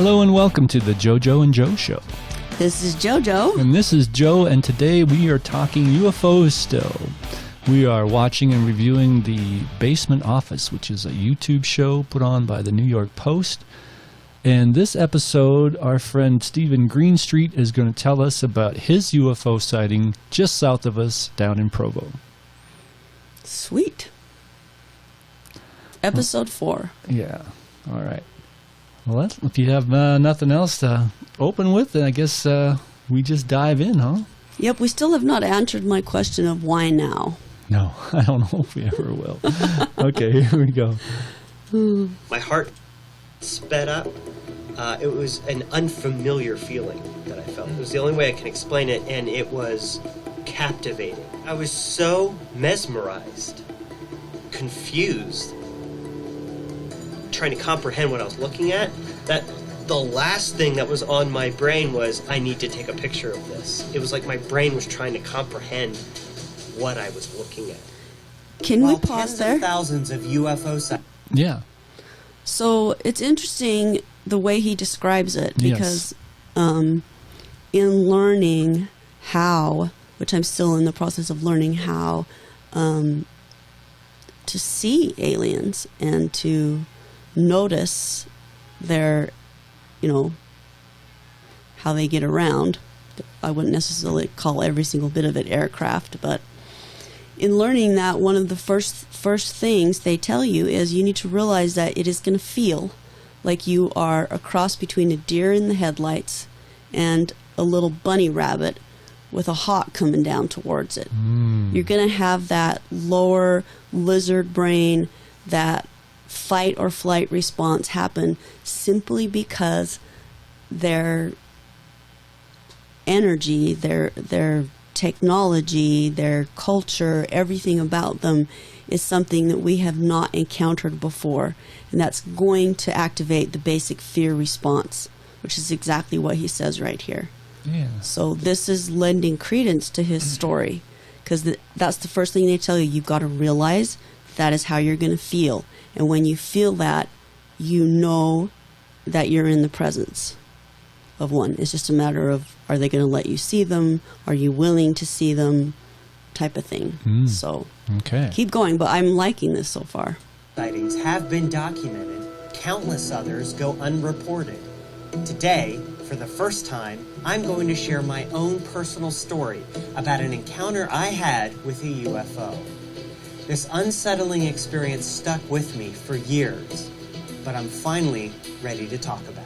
Hello and welcome to the JoJo and Joe show. This is JoJo. And this is Joe, and today we are talking UFOs still. We are watching and reviewing The Basement Office, which is a YouTube show put on by the New York Post. And this episode, our friend Stephen Greenstreet is going to tell us about his UFO sighting just south of us down in Provo. Sweet. Episode 4. Yeah. All right. Well, if you have nothing else to open with, then I guess we just dive in, huh? Yep, we still have not answered my question of why now. No, I don't know if we ever will. Okay, here we go. My heart sped up. It was an unfamiliar feeling that I felt. It was the only way I can explain it, and it was captivating. I was so mesmerized, confused, trying to comprehend what I was looking at, that the last thing that was on my brain was, I need to take a picture of this. It was like my brain was trying to comprehend what I was looking at. Can we pause there? Thousands of UFO sightings. Yeah. So it's interesting the way he describes it, because in learning how, which I'm still in the process of learning how to see aliens and to notice their, how they get around. I wouldn't necessarily call every single bit of it aircraft, but in learning that, one of the first things they tell you is you need to realize that it is going to feel like you are a cross between a deer in the headlights and a little bunny rabbit with a hawk coming down towards it. You're going to have that lower lizard brain, that fight or flight response happen simply because their energy, their technology, their culture, everything about them is something that we have not encountered before, and that's going to activate the basic fear response, which is exactly what he says right here. Yeah. So this is lending credence to his story, because that's the first thing they tell you. You've got to realize that is how you're going to feel. And when you feel that, you know that you're in the presence of one. It's just a matter of, are they going to let you see them? Are you willing to see them? Type of thing. So Okay. keep going, but I'm liking this so far. Sightings have been documented. Countless others go unreported. Today, for the first time, I'm going to share my own personal story about an encounter I had with a UFO. This unsettling experience stuck with me for years, but I'm finally ready to talk about it.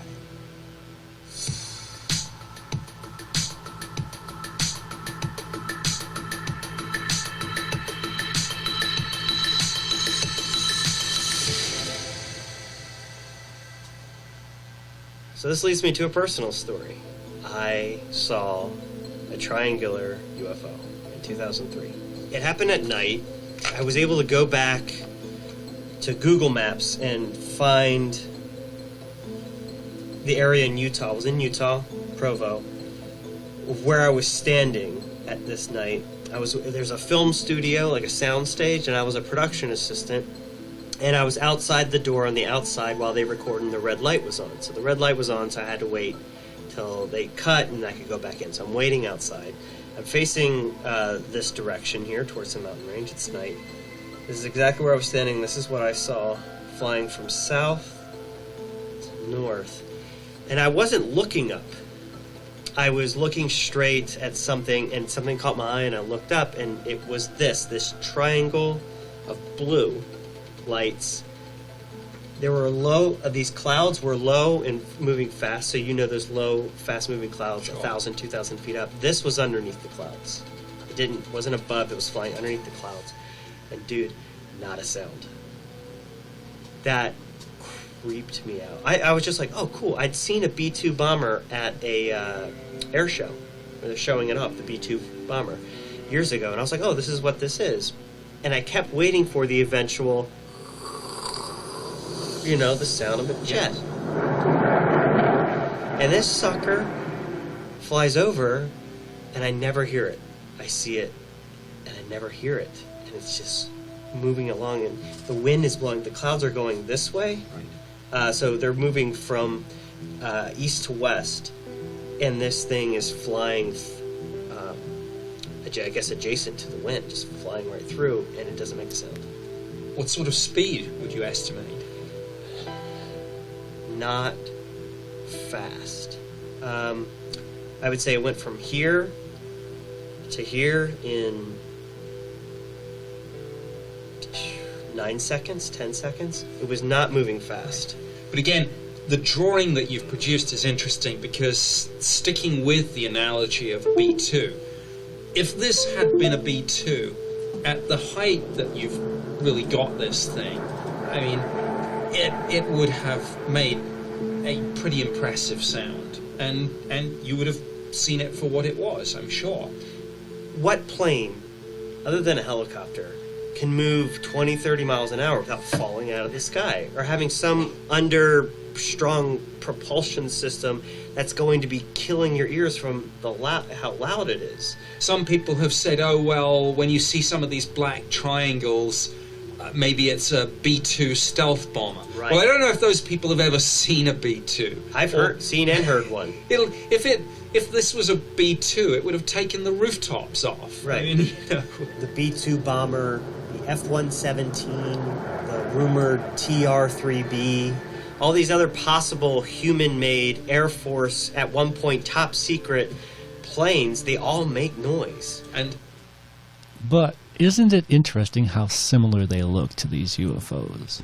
So this leads me to a personal story. I saw a triangular UFO in 2003. It happened at night. I was able to go back to Google Maps and find the area in Utah. I was in Utah, Provo, where I was standing at this night. There's a film studio, like a sound stage, and I was a production assistant. And I was outside the door on the outside while they recorded, and the red light was on. So the red light was on, so I had to wait till they cut and I could go back in. So I'm waiting outside. I'm facing this direction here towards the mountain range. It's night. This is exactly where I was standing. This is what I saw flying from south to north. And I wasn't looking up. I was looking straight at something, and something caught my eye, and I looked up, and it was this triangle of blue lights. They were low. These clouds were low and moving fast, so those low, fast-moving clouds, 1,000, 2,000 feet up. This was underneath the clouds. Wasn't above. It was flying underneath the clouds. And dude, not a sound. That creeped me out. I was just like, oh, cool. I'd seen a B-2 bomber at a air show, where they're showing it off, the B-2 bomber, years ago, and I was like, oh, this is what this is. And I kept waiting for the eventual, the sound of a jet. And this sucker flies over, and I never hear it. I see it, and I never hear it. And it's just moving along, and the wind is blowing. The clouds are going this way. Right. So they're moving from east to west, and this thing is flying, I guess adjacent to the wind, just flying right through, and it doesn't make a sound. What sort of speed would you estimate? Not fast. I would say it went from here to here in 9 seconds, 10 seconds. It was not moving fast. But again, the drawing that you've produced is interesting because sticking with the analogy of B2, if this had been a B2 at the height that you've really got this thing, I mean, it would have made a pretty impressive sound, and you would have seen it for what it was, I'm sure. What plane, other than a helicopter, can move 20, 30 miles an hour without falling out of the sky or having some under-strong propulsion system that's going to be killing your ears from how loud it is? Some people have said, oh, well, when you see some of these black triangles, maybe it's a B-2 stealth bomber. Right. Well, I don't know if those people have ever seen a B-2. I've seen and heard one. If this was a B-2, it would have taken the rooftops off. Right. I mean, you know. The B-2 bomber, the F-117, the rumored TR-3B. All these other possible human-made Air Force, at one point top secret planes, they all make noise. But isn't it interesting how similar they look to these UFOs?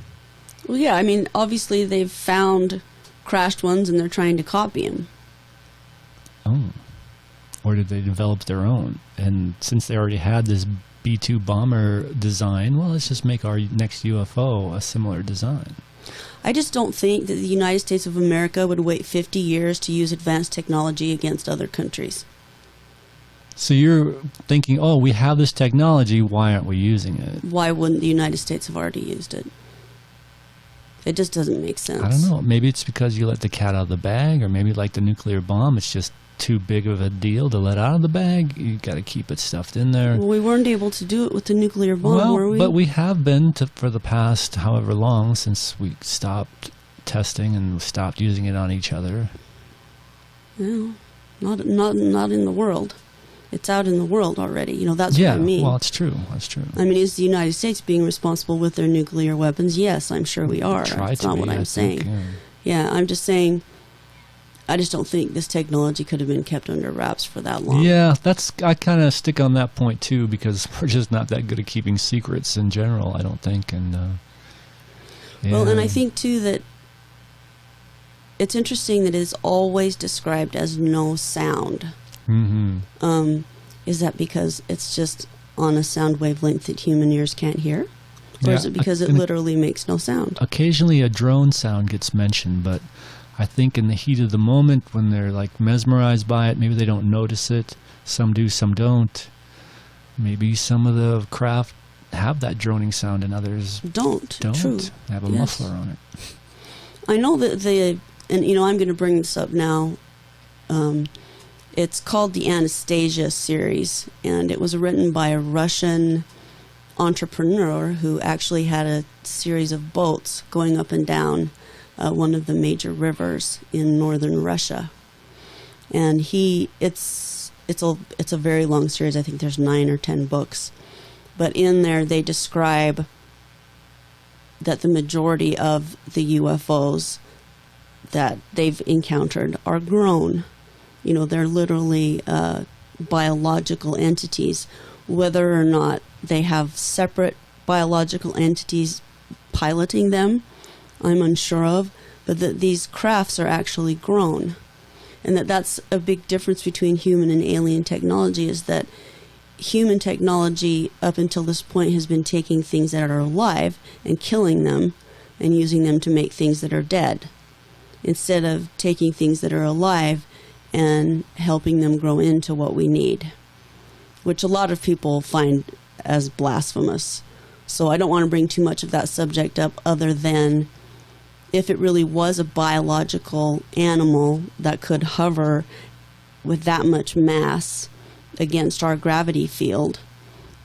Well, yeah, I mean, obviously they've found crashed ones and they're trying to copy them. Oh. Or did they develop their own? And since they already had this B-2 bomber design, well, let's just make our next UFO a similar design. I just don't think that the United States of America would wait 50 years to use advanced technology against other countries. So you're thinking, oh, we have this technology, why aren't we using it? Why wouldn't the United States have already used it? It just doesn't make sense. I don't know. Maybe it's because you let the cat out of the bag, or maybe like the nuclear bomb, it's just too big of a deal to let out of the bag. You got to keep it stuffed in there. Well, we weren't able to do it with the nuclear bomb, were we? But we have been for the past however long since we stopped testing and stopped using it on each other. No, not in the world. It's out in the world already. You know, that's what I mean. Yeah, well, it's true. That's true. I mean, is the United States being responsible with their nuclear weapons? Yes, I'm sure we are. That's not what I'm saying. Yeah, I'm just saying, I just don't think this technology could have been kept under wraps for that long. Yeah, I kind of stick on that point too, because we're just not that good at keeping secrets in general, I don't think. And well, and I think too that it's interesting that it's always described as no sound. Mm-hmm. Is that because it's just on a sound wavelength that human ears can't hear? Or is it because it literally makes no sound? Occasionally a drone sound gets mentioned, but I think in the heat of the moment when they're like mesmerized by it, maybe they don't notice it. Some do, some don't. Maybe some of the craft have that droning sound and others don't. True. They have a muffler on it. I know that and you know, I'm going to bring this up now. It's called the Anastasia series, and it was written by a Russian entrepreneur who actually had a series of boats going up and down one of the major rivers in northern Russia. And it's a very long series. I think there's 9 or 10 books. But in there they describe that the majority of the UFOs that they've encountered are grown. You know, they're literally biological entities. Whether or not they have separate biological entities piloting them, I'm unsure of, but that these crafts are actually grown. And that's a big difference between human and alien technology, is that human technology up until this point has been taking things that are alive and killing them and using them to make things that are dead, instead of taking things that are alive and helping them grow into what we need, which a lot of people find as blasphemous. So I don't want to bring too much of that subject up, other than if it really was a biological animal that could hover with that much mass against our gravity field,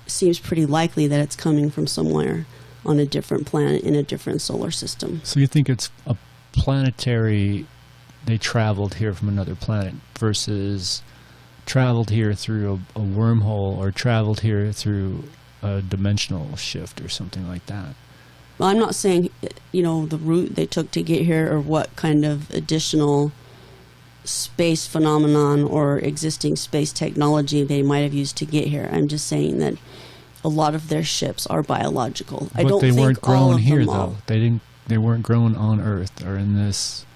it seems pretty likely that it's coming from somewhere on a different planet in a different solar system. So you think it's a planetary they traveled here from another planet versus traveled here through a wormhole or traveled here through a dimensional shift or something like that. Well, I'm not saying, the route they took to get here or what kind of additional space phenomenon or existing space technology they might have used to get here. I'm just saying that a lot of their ships are biological. I don't they think weren't all grown of here, them though. all. They weren't grown on Earth or in this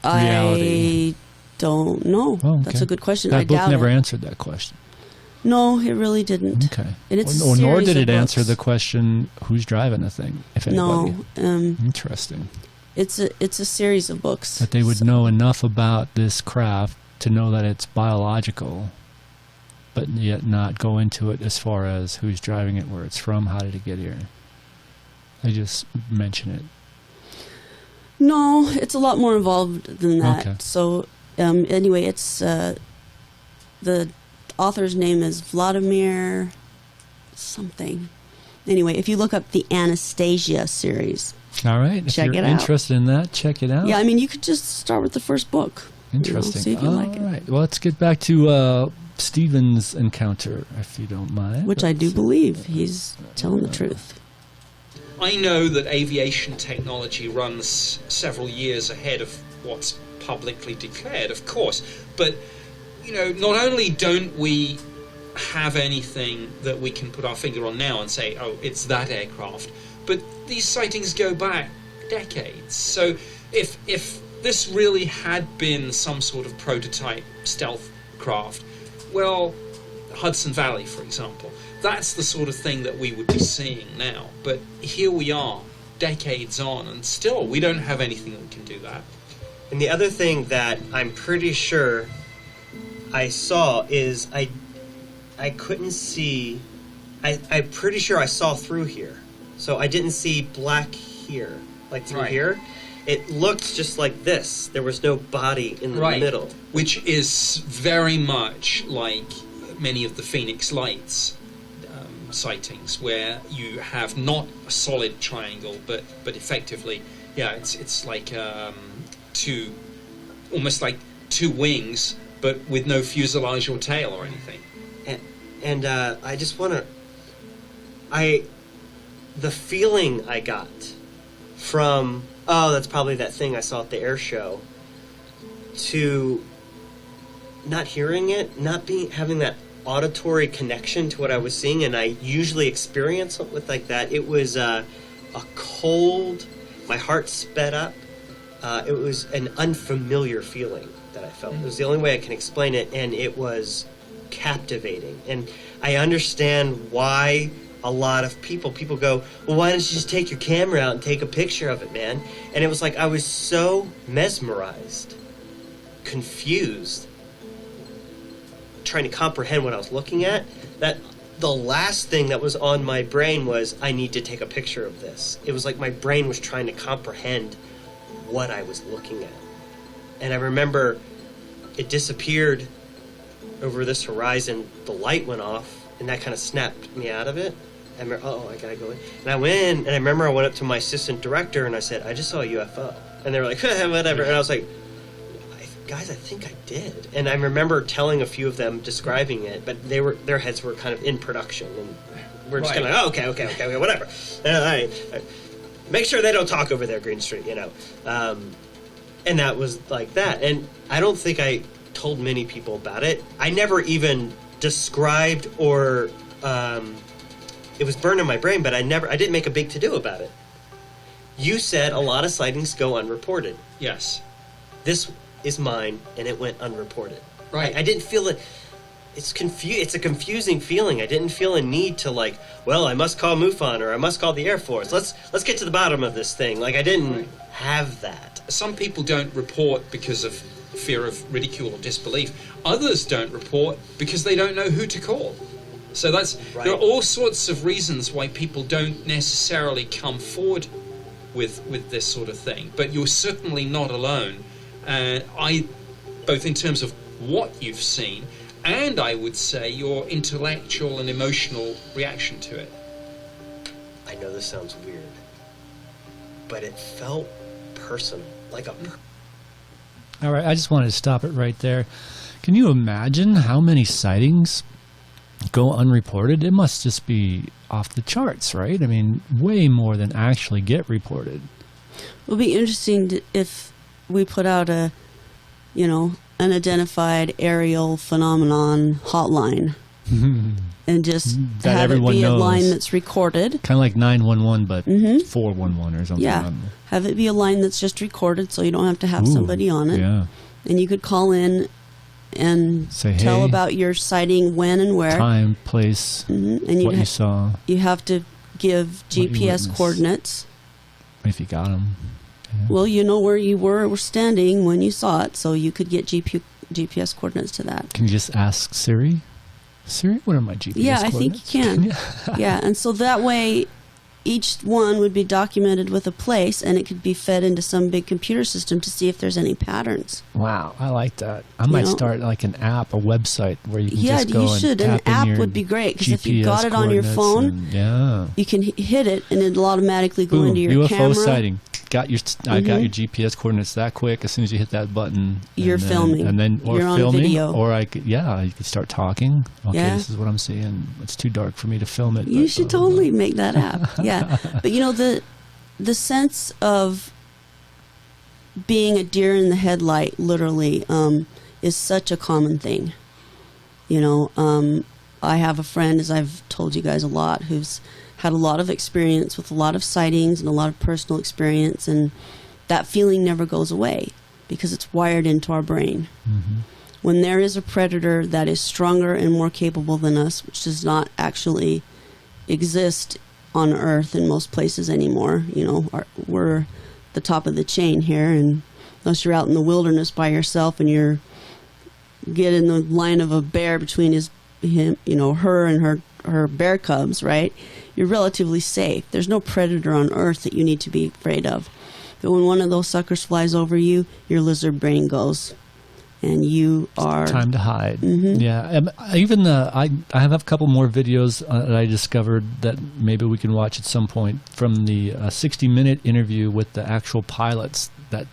reality. I don't know. Oh, okay. That's a good question. That I book doubt never it. answered that question. No, it really didn't. Okay. And it's a nor series did of it answer books. the question, who's driving the thing, if anybody. No, Interesting. it's a series of books. That they would know enough about this craft to know that it's biological, but yet not go into it as far as who's driving it, where it's from, how did it get here. They just mention it. No, it's a lot more involved than that. Okay. So, anyway, it's the author's name is Vladimir something. Anyway, if you look up the Anastasia series. All right. Check if it you're out. interested in that, check it out. Yeah, I mean, you could just start with the first book. Interesting. See if you like it. All right. Well, let's get back to Stephen's encounter, if you don't mind. Which I do believe he's telling the truth. I know that aviation technology runs several years ahead of what's publicly declared, of course, but not only don't we have anything that we can put our finger on now and say, oh, it's that aircraft, but these sightings go back decades. So if this really had been some sort of prototype stealth craft, well, Hudson Valley, for example, that's the sort of thing that we would be seeing now. But here we are, decades on, and still we don't have anything that can do that. And the other thing that I'm pretty sure I saw is I couldn't see. I'm pretty sure I saw through here, so I didn't see black here, like through Right. here. It looked just like this. There was no body in the middle. Which is very much like many of the Phoenix Lights sightings, where you have not a solid triangle, but effectively, it's like almost like two wings, but with no fuselage or tail or anything. And I just want to. The feeling I got from, that's probably that thing I saw at the air show, to not hearing it, having that auditory connection to what I was seeing, and I usually experience it with like that. It was a cold, my heart sped up. It was an unfamiliar feeling that I felt. It was the only way I can explain it, and it was captivating. And I understand why a lot of people go, well, why don't you just take your camera out and take a picture of it, man? And it was like I was so mesmerized, confused, trying to comprehend what I was looking at, that the last thing that was on my brain was, I need to take a picture of this. It was like my brain was trying to comprehend what I was looking at. And I remember it disappeared over this horizon, the light went off, and that kind of snapped me out of it. I remember, I gotta go in. And I went in, and I remember I went up to my assistant director, and I said, I just saw a UFO. And they were like, whatever. And I was like, guys, I think I did. And I remember telling a few of them, describing it, but their heads were kind of in production, and we're just kind of like, okay, whatever. And all right. Make sure they don't talk over there, Green Street, and that was like that. And I don't think I told many people about it. I never even described or it was burned in my brain, but I didn't make a big to-do about it. You said a lot of sightings go unreported. Yes. This is mine, and it went unreported. Right. I didn't feel it. It's a confusing feeling. I didn't feel a need to I must call MUFON or I must call the Air Force. Let's get to the bottom of this thing. I didn't have that. Some people don't report because of fear of ridicule or disbelief. Others don't report because they don't know who to call. So there are all sorts of reasons why people don't necessarily come forward with this sort of thing. But you're certainly not alone. Both in terms of what you've seen, and I would say your intellectual and emotional reaction to it. I know this sounds weird, but it felt personal, All right, I just wanted to stop it right there. Can you imagine how many sightings go unreported? It must just be off the charts, right? I mean, way more than actually get reported. It would be interesting if we put out a, unidentified aerial phenomenon hotline and just That have it everyone be a knows. line that's recorded. Kind of like 911, but 411 or something. Yeah. Have it be a line that's just recorded so you don't have to have Ooh, somebody on it. Yeah. And you could call in and Say, tell hey, about your sighting, when and where. time, place, And what you saw, you have to give you GPS witnessed. coordinates. if you got them. Yeah. Well, you know where you were standing when you saw it, so you could get GPS coordinates to that. Can you just ask Siri? Siri, what are my GPS Yeah, I think you coordinates? can. Yeah, and so that way each one would be documented with a place, and it could be fed into some big computer system to see if there's any patterns. Wow, I like that. I might start like an app, a website where you can Yeah, just go you and should. tap An in app your would be great, because if you GPS got it on your coordinates phone, and- you can hit it, and it'll automatically go Boom, into your UFO camera. sighting. I got your GPS coordinates that quick. As soon as you hit that button, You're filming. and then or You're on filming, video. or I could start talking. Okay, Yeah. this is what I'm seeing. It's too dark for me to film it. You but, should totally make that app. Yeah, but the sense of being a deer in the headlight, literally, is such a common thing. I have a friend, as I've told you guys a lot, who's had a lot of experience with a lot of sightings and a lot of personal experience, and that feeling never goes away because it's wired into our brain. Mm-hmm. When there is a predator that is stronger and more capable than us, which does not actually exist on Earth in most places anymore, we're the top of the chain here, and unless you're out in the wilderness by yourself and you're get in the line of a bear between her and her bear cubs, right? You're relatively safe. There's no predator on Earth that you need to be afraid of. But when one of those suckers flies over you, your lizard brain goes, and you are Time to hide. Mhm. Yeah. Even I have a couple more videos that I discovered that maybe we can watch at some point from the 60-minute interview with the actual pilots that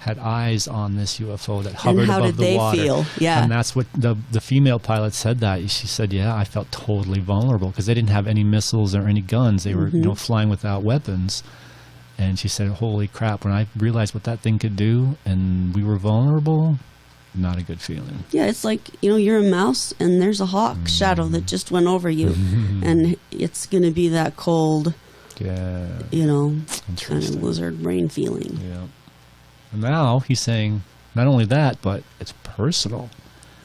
had eyes on this UFO that hovered how above did the they water. feel? Yeah. And that's what the female pilot said that. She said, yeah, I felt totally vulnerable because they didn't have any missiles or any guns. They were flying without weapons. And she said, holy crap, when I realized what that thing could do and we were vulnerable, not a good feeling. Yeah, it's like, you're a mouse and there's a hawk shadow that just went over you. And it's going to be that cold, Yeah. kind Interesting. of lizard brain feeling. Yeah. And now he's saying not only that, but it's personal,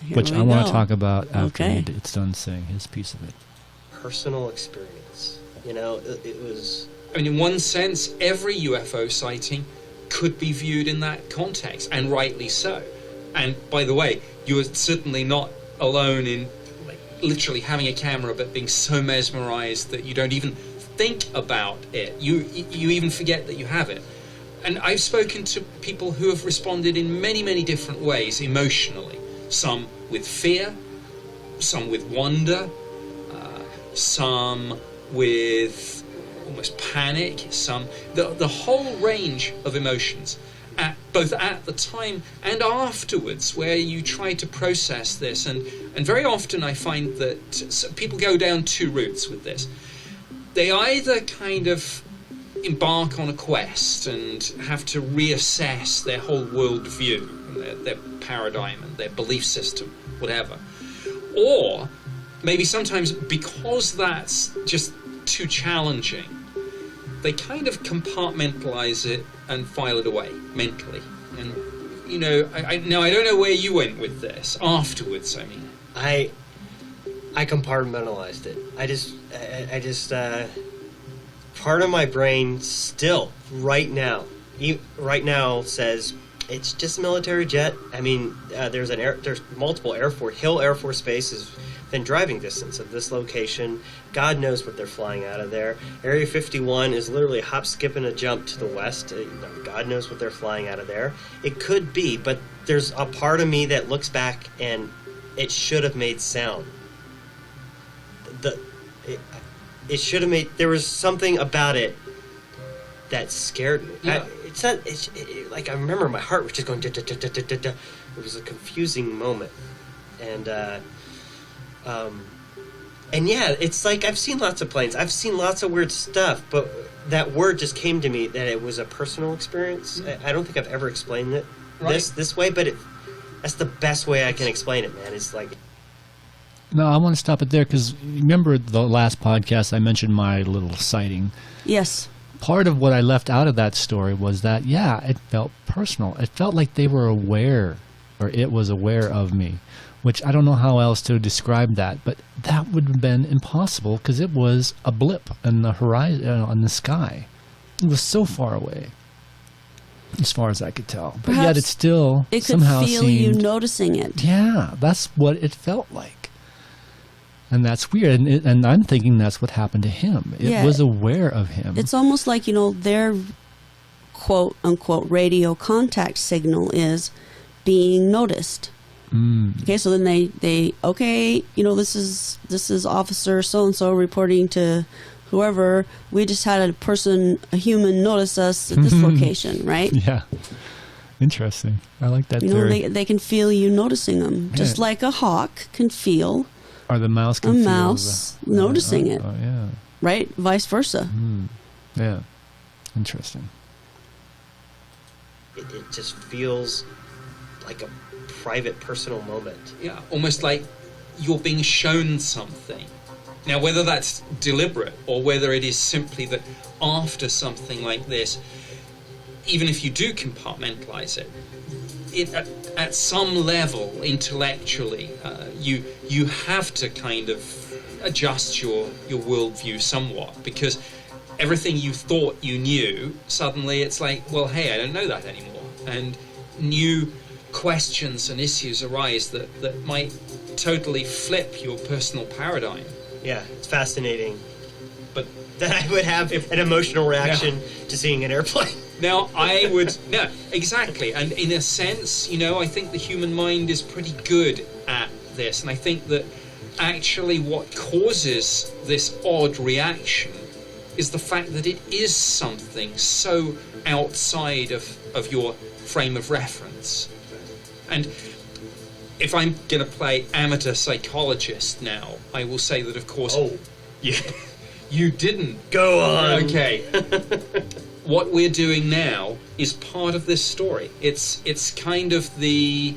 Here which we I want go. to talk about after Okay. it's done saying his piece of it. Personal experience. It was. I mean, in one sense, every UFO sighting could be viewed in that context, and rightly so. And by the way, you are certainly not alone in literally having a camera but being so mesmerized that you don't even think about it. You even forget that you have it. And I've spoken to people who have responded in many, many different ways emotionally. Some with fear, some with wonder, some with almost panic, some the whole range of emotions, both at the time and afterwards, where you try to process this. And very often I find that people go down two routes with this. They either kind of embark on a quest and have to reassess their whole worldview, their paradigm and their belief system, whatever. Or maybe sometimes because that's just too challenging, they kind of compartmentalize it and file it away mentally. And I don't know where you went with this afterwards. I mean, I compartmentalized it. I just part of my brain still right now says it's just a military jet. I mean, there's multiple Hill Air Force Base is within driving distance of this location. God knows what they're flying out of there. Area 51 is literally a hop, skip, and a jump to the west. God knows what they're flying out of there. It could be, but there's a part of me that looks back and it should have made sound. It should have made. There was something about it that scared me. Yeah. it's not. Like I remember my heart was just going. Da, da, da, da, da, da, da. It was a confusing moment, and yeah, it's like I've seen lots of planes. I've seen lots of weird stuff, but that word just came to me that it was a personal experience. I don't think I've ever explained it this way, but that's the best way I can explain it, man. It's like. No, I want to stop it there because remember the last podcast I mentioned my little sighting. Yes. Part of what I left out of that story was that, yeah, it felt personal. It felt like they were aware, or it was aware of me, which I don't know how else to describe that, but that would have been impossible because it was a blip in the horizon, on the sky. It was so far away, as far as I could tell. But Perhaps yet it still it could somehow feel seemed, you noticing it. Yeah, that's what it felt like. And that's weird, and I'm thinking that's what happened to him. It was aware of him. It's almost like, their quote-unquote radio contact signal is being noticed. Okay, so then they this is Officer so-and-so reporting to whoever. We just had a human notice us at this location, right? Yeah. Interesting. I like that theory. They can feel you noticing them, just like a hawk can feel... Or the mouse can a feel mouse noticing it. Oh, yeah. Right? Vice versa. Yeah. Interesting. It just feels like a private, personal moment. Yeah, almost like you're being shown something. Now, whether that's deliberate or whether it is simply that after something like this, even if you do compartmentalize it, at some level, intellectually, you have to kind of adjust your worldview somewhat, because everything you thought you knew, suddenly it's like, well, hey, I don't know that anymore. And new questions and issues arise that might totally flip your personal paradigm. Yeah, it's fascinating. But that I would have an emotional reaction to seeing an airplane. Now, I would... No, exactly. And in a sense, I think the human mind is pretty good at this. And I think that actually what causes this odd reaction is the fact that it is something so outside of your frame of reference. And if I'm going to play amateur psychologist now, I will say that, of course... Oh, yeah. You didn't. Go on. Okay. What we're doing now is part of this story. It's kind of the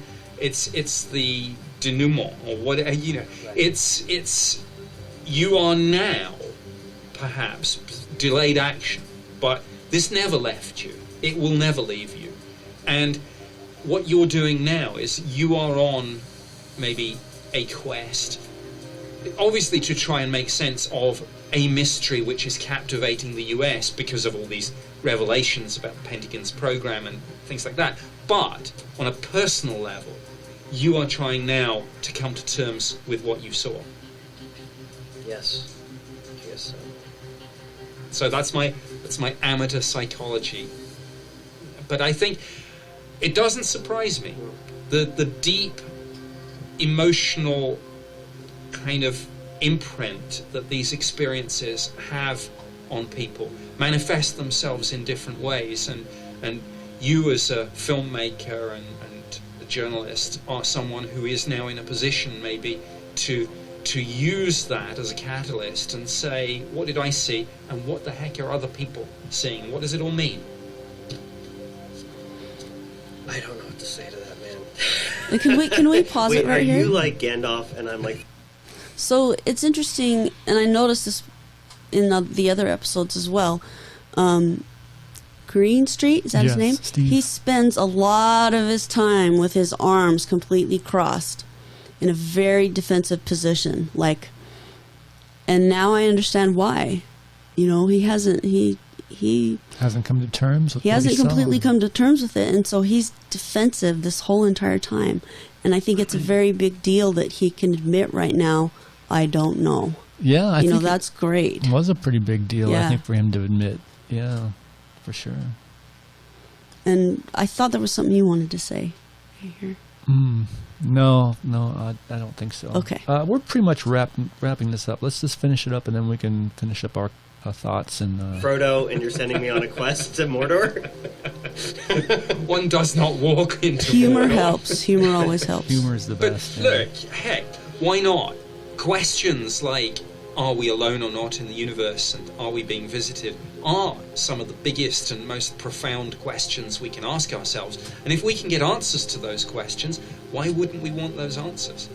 denouement, or what Right. It's you are now perhaps delayed action, but this never left you. It will never leave you. And what you're doing now is you are on maybe a quest, obviously to try and make sense of a mystery which is captivating the US because of all these revelations about the Pentagon's program and things like that. But on a personal level, you are trying now to come to terms with what you saw. Yes. Yes. So that's my amateur psychology. But I think it doesn't surprise me the deep emotional kind of imprint that these experiences have on people manifest themselves in different ways, and you as a filmmaker and a journalist are someone who is now in a position maybe to use that as a catalyst and say, what did I see and what the heck are other people seeing? What does it all mean? I don't know what to say to that, man. Can we pause it right here? Are you like Gandalf and I'm like... So it's interesting, and I noticed this in the other episodes as well. Green Street, is that his name? Steve. He spends a lot of his time with his arms completely crossed in a very defensive position. And now I understand why. He hasn't come to terms with he what hasn't he completely saw. come to terms with it, and so he's defensive this whole entire time. And I think it's a very big deal that he can admit right now, I don't know. Yeah, I think that's great. it was a pretty big deal, Yeah. I think, for him to admit. Yeah, for sure. And I thought there was something you wanted to say right here. No, I don't think so. Okay. We're pretty much wrapping this up. Let's just finish it up, and then we can finish up our thoughts and Frodo, and you're sending me on a quest to Mordor? One does not walk into Humor Mordor. helps. Humor always helps. humor is the But best. look, heck, why not? Questions like, are we alone or not in the universe, and are we being visited, are some of the biggest and most profound questions we can ask ourselves. And if we can get answers to those questions, why wouldn't we want those answers?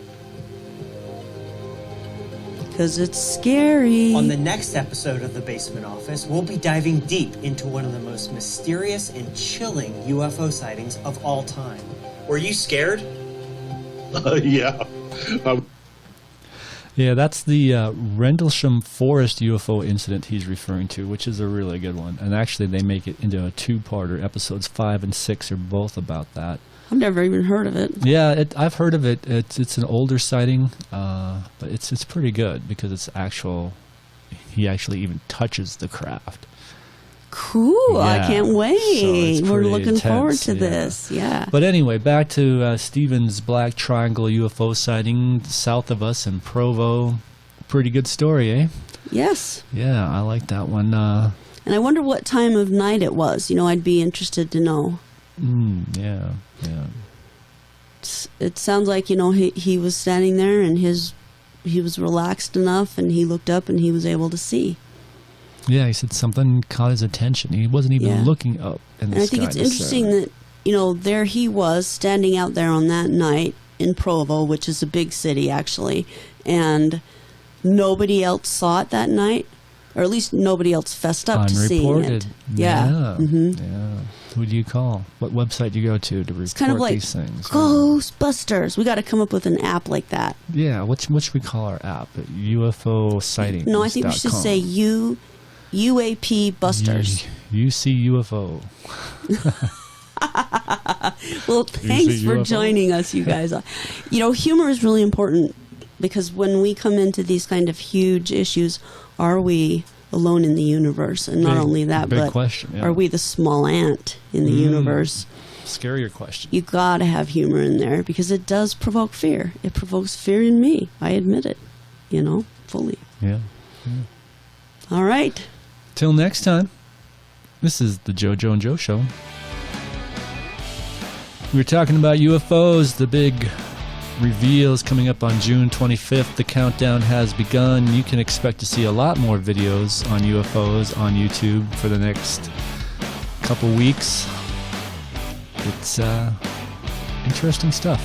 Because it's scary. On the next episode of The Basement Office, we'll be diving deep into one of the most mysterious and chilling UFO sightings of all time. Were you scared? Yeah. Yeah, that's the Rendlesham Forest UFO incident he's referring to, which is a really good one. And actually, they make it into a two-parter. Episodes 5 and 6 are both about that. I've never even heard of it. Yeah, I've heard of it. It's an older sighting, but it's pretty good because it's actual. He actually even touches the craft. Cool. I Yeah. can't So wait. it's We're pretty looking forward intense, to yeah. this. Yeah. But anyway, back to Stephen's Black Triangle UFO sighting south of us in Provo. Pretty good story, eh? Yes. Yeah, I like that one. And I wonder what time of night it was. I'd be interested to know. Yeah. It sounds like, he was standing there and he was relaxed enough and he looked up and he was able to see. Yeah, he said something caught his attention. He wasn't even Yeah. looking up in the And I sky. think it's interesting that, there he was standing out there on that night in Provo, which is a big city actually, and nobody else saw it that night, or at least nobody else fessed up to seeing Unreported. it. Yeah. Yeah. Who do you call? What website do you go to report It's kind of like these things? Ghostbusters. We got to come up with an app like that. Yeah, what should we call our app? UFO sightings. No, I think we should say UAP Busters. You see UFO. Well, thanks for UFO? joining us, you guys. Humor is really important because when we come into these kind of huge issues, are we alone in the universe? And not Big- only that, big but question, yeah. are we the small ant in the universe? Scarier question. You got to have humor in there because it does provoke fear. It provokes fear in me. I admit it, fully. Yeah. All right. Till next time, this is the JoJo and Joe Show. We were talking about UFOs. The big reveal is coming up on June 25th. The countdown has begun. You can expect to see a lot more videos on UFOs on YouTube for the next couple weeks. It's interesting stuff.